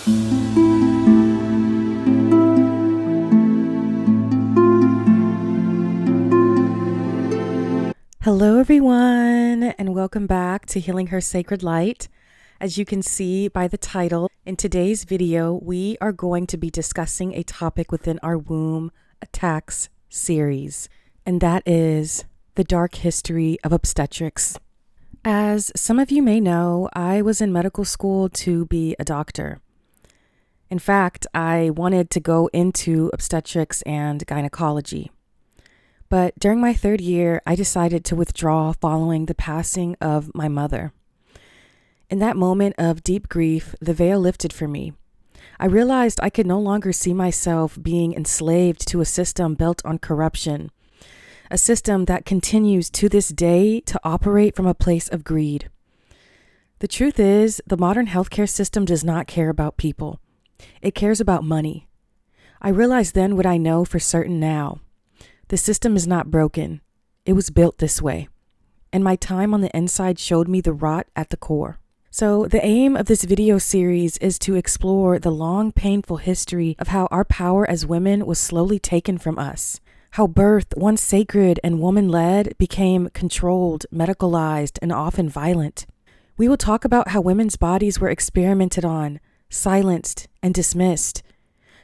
Hello everyone, and welcome back to Healing Her Sacred Light. As you can see by the title, in today's video, we are going to be discussing a topic within our womb attacks series, and that is the Dark History of Obstetrics. As some of you may know, I was in medical school to be a doctor. In fact, I wanted to go into obstetrics and gynecology. But during my third year, I decided to withdraw following the passing of my mother. In that moment of deep grief, the veil lifted for me. I realized I could no longer see myself being enslaved to a system built on corruption, a system that continues to this day to operate from a place of greed. The truth is, the modern healthcare system does not care about people. It cares about money. I realized then what I know for certain now. The system is not broken. It was built this way. And my time on the inside showed me the rot at the core. So the aim of this video series is to explore the long, painful history of how our power as women was slowly taken from us. How birth, once sacred and woman-led, became controlled, medicalized, and often violent. We will talk about how women's bodies were experimented on, silenced, and dismissed.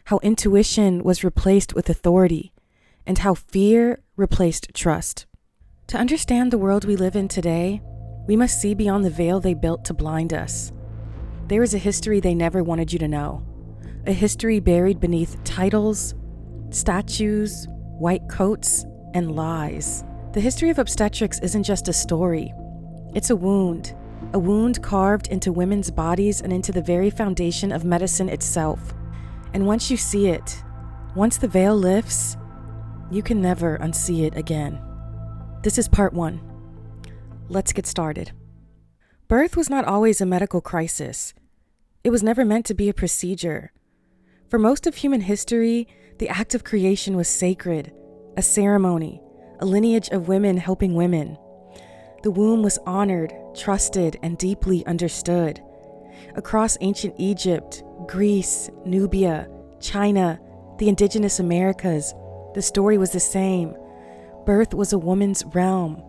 How intuition was replaced with authority. And how fear replaced trust. To understand the world we live in today, we must see beyond the veil they built to blind us. There is a history they never wanted you to know. A history buried beneath titles, statues, white coats, and lies. The history of obstetrics isn't just a story. It's a wound carved into women's bodies and into the very foundation of medicine itself. And once you see it, once the veil lifts, you can never unsee it again. This is part 1. Let's get started. Birth was not always a medical crisis. It was never meant to be a procedure. For most of human history, the act of creation was sacred, a ceremony, a lineage of women helping women. The womb was honored, trusted, and deeply understood. Across ancient Egypt, Greece, Nubia, China, the indigenous Americas, the story was the same. Birth was a woman's realm.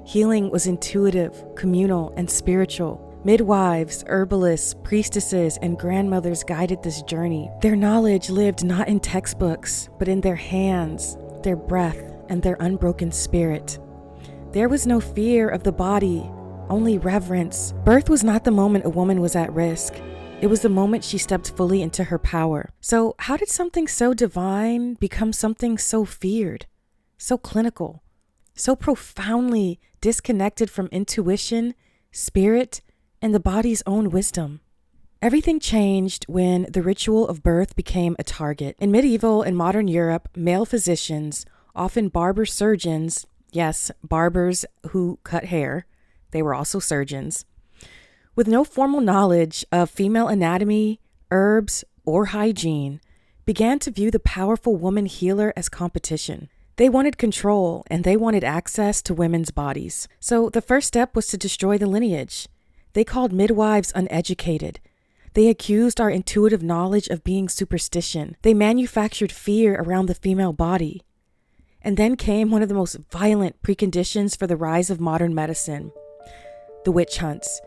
Healing was intuitive, communal, and spiritual. Midwives, herbalists, priestesses, and grandmothers guided this journey. Their knowledge lived not in textbooks, but in their hands, their breath, and their unbroken spirit. There was no fear of the body, only reverence. Birth was not the moment a woman was at risk. It was the moment she stepped fully into her power. So how did something so divine become something so feared, so clinical, so profoundly disconnected from intuition, spirit, and the body's own wisdom? Everything changed when the ritual of birth became a target. In medieval and modern Europe, male physicians, often barber surgeons, yes, barbers who cut hair, they were also surgeons, with no formal knowledge of female anatomy, herbs, or hygiene, began to view the powerful woman healer as competition. They wanted control, and they wanted access to women's bodies. So the first step was to destroy the lineage. They called midwives uneducated. They accused our intuitive knowledge of being superstition. They manufactured fear around the female body. And then came one of the most violent preconditions for the rise of modern medicine: the witch hunts.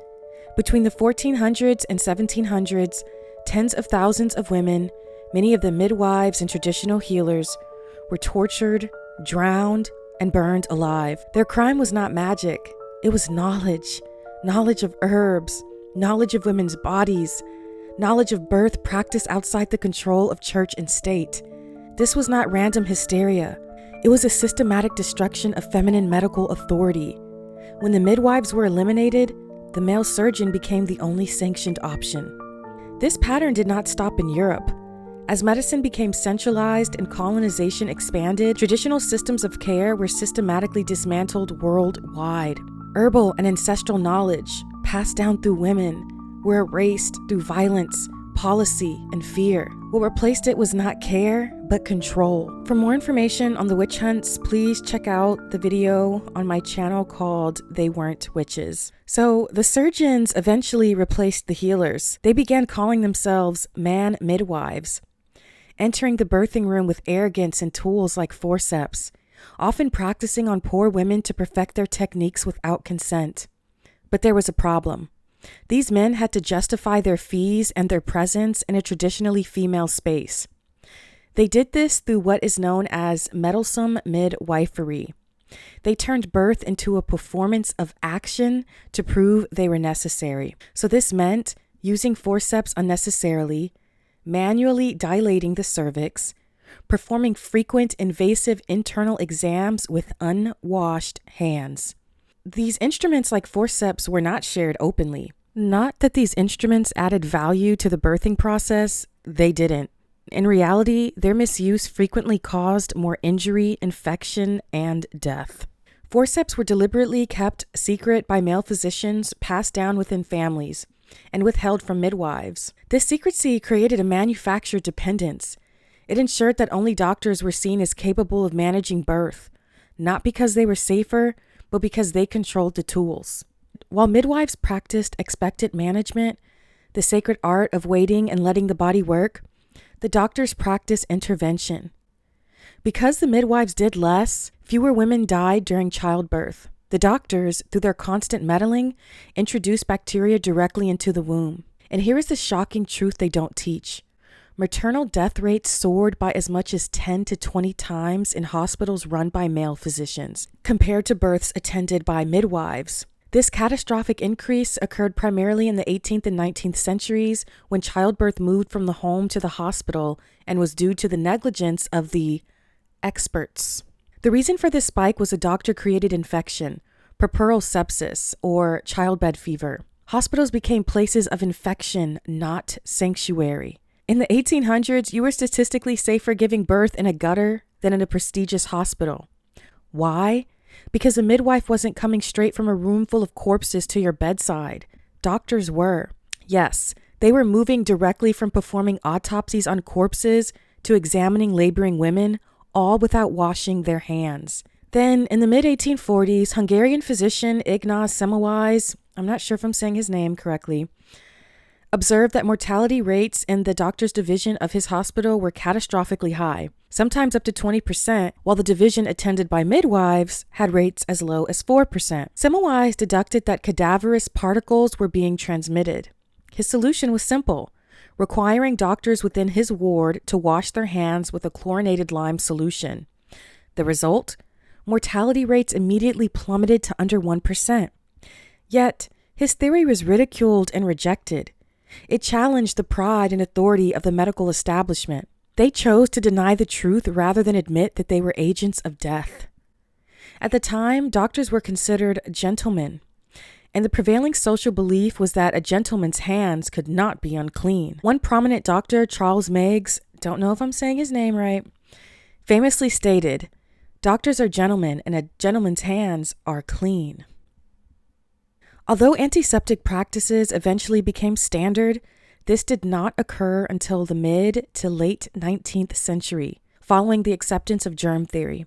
Between the 1400s and 1700s, tens of thousands of women, many of them midwives and traditional healers, were tortured, drowned, and burned alive. Their crime was not magic. It was knowledge of herbs, knowledge of women's bodies, knowledge of birth practiced outside the control of church and state. This was not random hysteria. It was a systematic destruction of feminine medical authority. When the midwives were eliminated, the male surgeon became the only sanctioned option. This pattern did not stop in Europe. As medicine became centralized and colonization expanded, traditional systems of care were systematically dismantled worldwide. Herbal and ancestral knowledge, passed down through women, were erased through violence, policy, and fear. What replaced it was not care, but control. For more information on the witch hunts, please check out the video on my channel called They Weren't Witches. So the surgeons eventually replaced the healers. They began calling themselves man midwives, entering the birthing room with arrogance and tools like forceps, often practicing on poor women to perfect their techniques without consent. But there was a problem. These men had to justify their fees and their presence in a traditionally female space. They did this through what is known as meddlesome midwifery. They turned birth into a performance of action to prove they were necessary. So this meant using forceps unnecessarily, manually dilating the cervix, performing frequent invasive internal exams with unwashed hands. These instruments like forceps were not shared openly. Not that these instruments added value to the birthing process, they didn't. In reality, their misuse frequently caused more injury, infection, and death. Forceps were deliberately kept secret by male physicians, passed down within families, and withheld from midwives. This secrecy created a manufactured dependence. It ensured that only doctors were seen as capable of managing birth, not because they were safer, but because they controlled the tools. While midwives practiced expectant management, the sacred art of waiting and letting the body work, the doctors practiced intervention. Because the midwives did less, fewer women died during childbirth. The doctors, through their constant meddling, introduced bacteria directly into the womb. And here is the shocking truth they don't teach. Maternal death rates soared by as much as 10 to 20 times in hospitals run by male physicians, compared to births attended by midwives. This catastrophic increase occurred primarily in the 18th and 19th centuries when childbirth moved from the home to the hospital and was due to the negligence of the experts. The reason for this spike was a doctor-created infection, puerperal sepsis, or childbed fever. Hospitals became places of infection, not sanctuary. In the 1800s, you were statistically safer giving birth in a gutter than in a prestigious hospital. Why? Because a midwife wasn't coming straight from a room full of corpses to your bedside. Doctors were. Yes, they were moving directly from performing autopsies on corpses to examining laboring women, all without washing their hands. Then, in the mid-1840s, Hungarian physician Ignaz Semmelweis, I'm not sure if I'm saying his name correctly, observed that mortality rates in the doctor's division of his hospital were catastrophically high, sometimes up to 20%, while the division attended by midwives had rates as low as 4%. Semmelweis deducted that cadaverous particles were being transmitted. His solution was simple, requiring doctors within his ward to wash their hands with a chlorinated lime solution. The result? Mortality rates immediately plummeted to under 1%. Yet, his theory was ridiculed and rejected. It challenged the pride and authority of the medical establishment. They chose to deny the truth rather than admit that they were agents of death. At the time, doctors were considered gentlemen, and the prevailing social belief was that a gentleman's hands could not be unclean. One prominent doctor, Charles Meigs, don't know if I'm saying his name right, famously stated, "Doctors are gentlemen, and a gentleman's hands are clean." Although antiseptic practices eventually became standard, this did not occur until the mid to late 19th century, following the acceptance of germ theory.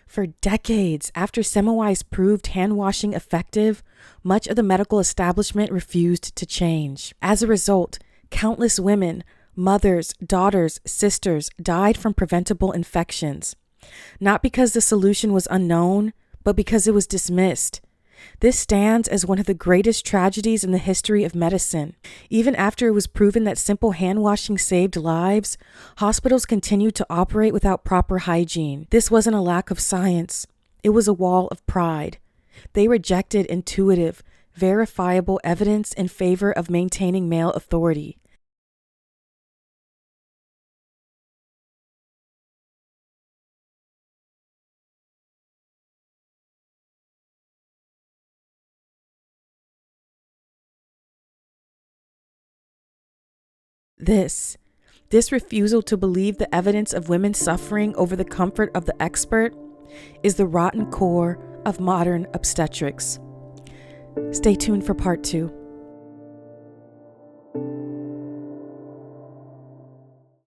For decades after Semmelweis proved hand-washing effective, much of the medical establishment refused to change. As a result, countless women, mothers, daughters, sisters died from preventable infections, not because the solution was unknown, but because it was dismissed. This stands as one of the greatest tragedies in the history of medicine. Even after it was proven that simple hand washing saved lives, hospitals continued to operate without proper hygiene. This wasn't a lack of science. It was a wall of pride. They rejected intuitive, verifiable evidence in favor of maintaining male authority. This refusal to believe the evidence of women suffering over the comfort of the expert is the rotten core of modern obstetrics. Stay tuned for part 2.